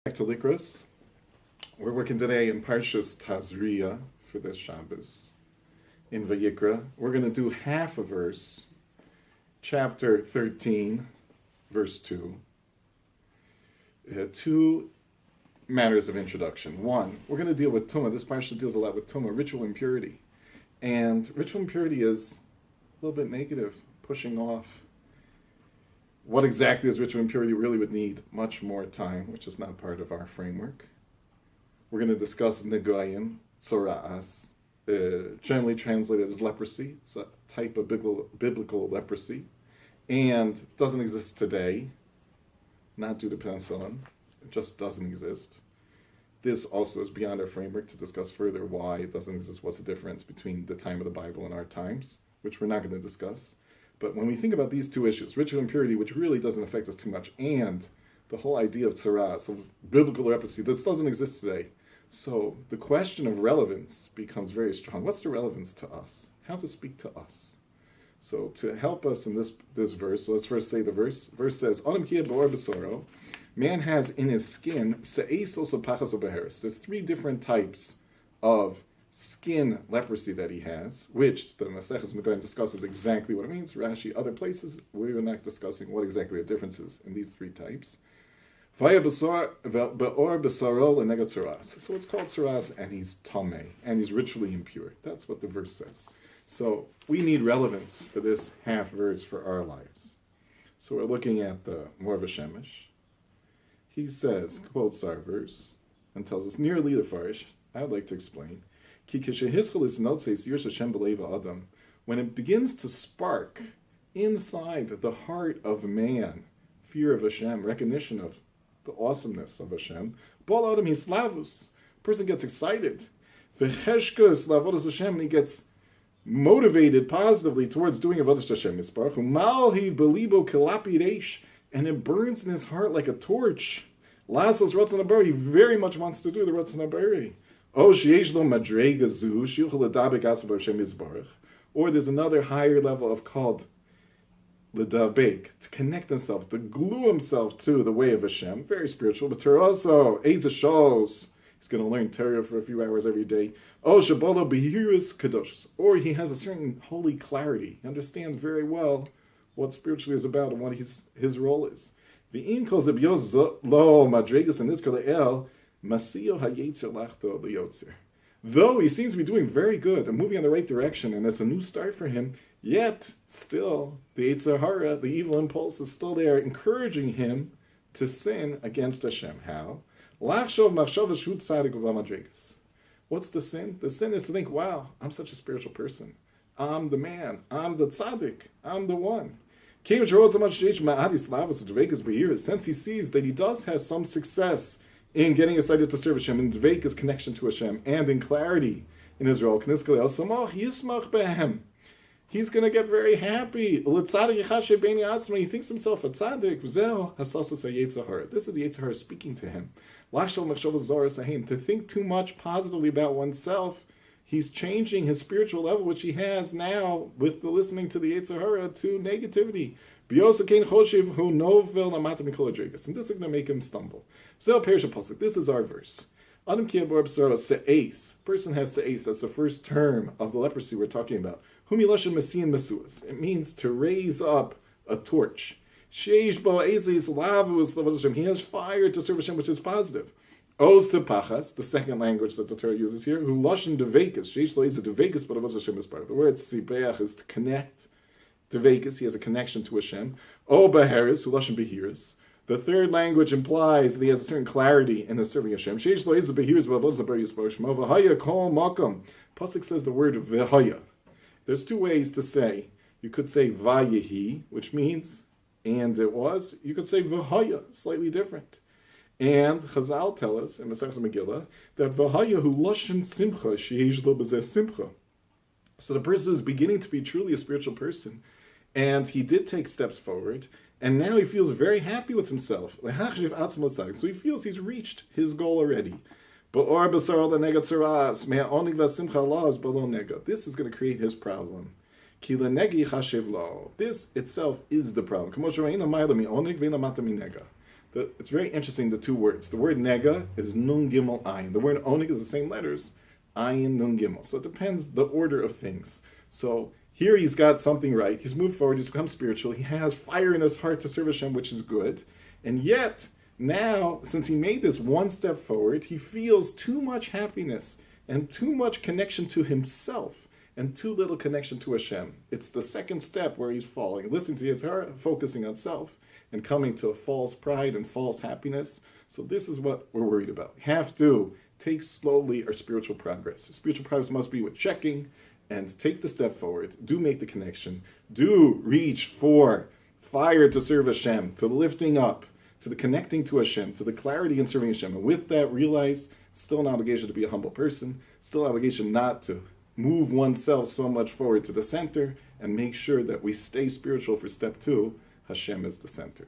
Back to Likros. We're working today in Parshas Tazria for this Shabbos. In Vayikra, we're going to do half a verse, chapter 13, verse 2. Two matters of introduction. One, we're going to deal with Tumah. This parsha deals a lot with Tumah, ritual impurity. And ritual impurity is a little bit negative, pushing off. What exactly is ritual impurity really would need much more time, which is not part of our framework. We're going to discuss Negoyim, Tzoras, generally translated as leprosy. It's a type of biblical leprosy, and doesn't exist today, not due to penicillin. It just doesn't exist. This also is beyond our framework to discuss further why it doesn't exist, what's the difference between the time of the Bible and our times, which we're not going to discuss. But when we think about these two issues, ritual impurity, which really doesn't affect us too much, and the whole idea of tzaras, of biblical leprosy, this doesn't exist today. So the question of relevance becomes very strong. What's the relevance to us? How does it speak to us? So to help us in this verse, so let's first say the verse. Verse says, Adam kia b'or b'soro, man has in his skin se'es also pachas obeheres. There's three different types of skin leprosy that he has, which the Maseches Negoyim discusses exactly what it means. Rashi, other places, we're not discussing what exactly the difference is in these three types. So it's called tzaras, and he's tameh, and he's ritually impure. That's what the verse says. So we need relevance for this half verse for our lives. So we're looking at the Maor Vashemesh. He says, quotes our verse, and tells us nearly the farish. I'd like to explain. When it begins to spark inside the heart of man, fear of Hashem, recognition of the awesomeness of Hashem, person gets excited. And he gets motivated positively towards doing avodas Hashem. And it burns in his heart like a torch. He very much wants to do the Ratzon HaBari. Or there's another higher level of called ledabek, to connect himself, to glue himself to the way of Hashem. Very spiritual. But Torah also, Eiz shows he's going to learn Torah for a few hours every day. Or he has a certain holy clarity. He understands very well what spiritually is about and what his role is. Though he seems to be doing very good and moving in the right direction, and it's a new start for him, yet still the Yetzer Hara, the evil impulse, is still there, encouraging him to sin against Hashem. How? What's the sin? The sin is to think, wow, I'm such a spiritual person. I'm the man. I'm the tzaddik. I'm the one. Since he sees that he does have some success in getting excited to serve Hashem, in dveika's connection to Hashem, and in clarity in his role, he's going to get very happy. He thinks himself a tzaddik. This is the Yetzer Hara speaking to him. To think too much positively about oneself, he's changing his spiritual level, which he has now with the listening to the Yetzer Hara, to negativity. And this is going to make him stumble. This is our verse. Person has se'es, that's the first term of the leprosy we're talking about. It means to raise up a torch. He has fire to serve Hashem, which is positive. The second language that the Torah uses here, who lashon devekas, but the word sibeach is to connect. Devekas, he has a connection to Hashem. Beheres, who lashon behiris. The third language implies that he has a certain clarity in his serving Hashem. Pasuk says the word v'haya. There's two ways to say. You could say vayehi, which means and it was. You could say v'haya, slightly different. And Chazal tell us in Masechus Megillah that v'haya hu lashon simcha sheish lo b'zeh simcha. So the person is beginning to be truly a spiritual person, and he did take steps forward, and now he feels very happy with himself. So he feels he's reached his goal already. This is going to create his problem. This itself is the problem. It's very interesting, the two words. The word nega is nun gimel ayin. The word oneg is the same letters, ayin nun gimel. So it depends the order of things. So here he's got something right. He's moved forward. He's become spiritual. He has fire in his heart to serve Hashem, which is good. And yet, now, since he made this one step forward, he feels too much happiness and too much connection to himself and too little connection to Hashem. It's the second step where he's falling, listening to Yitzhar, focusing on self, and coming to a false pride and false happiness. So this is what we're worried about. We have to take slowly our spiritual progress. Spiritual progress must be with checking and take the step forward. Do make the connection. Do reach for fire to serve Hashem, to lifting up, to the connecting to Hashem, to the clarity in serving Hashem. And with that, realize still an obligation to be a humble person, still an obligation not to move oneself so much forward to the center, and make sure that we stay spiritual for step 2. Hashem is the center.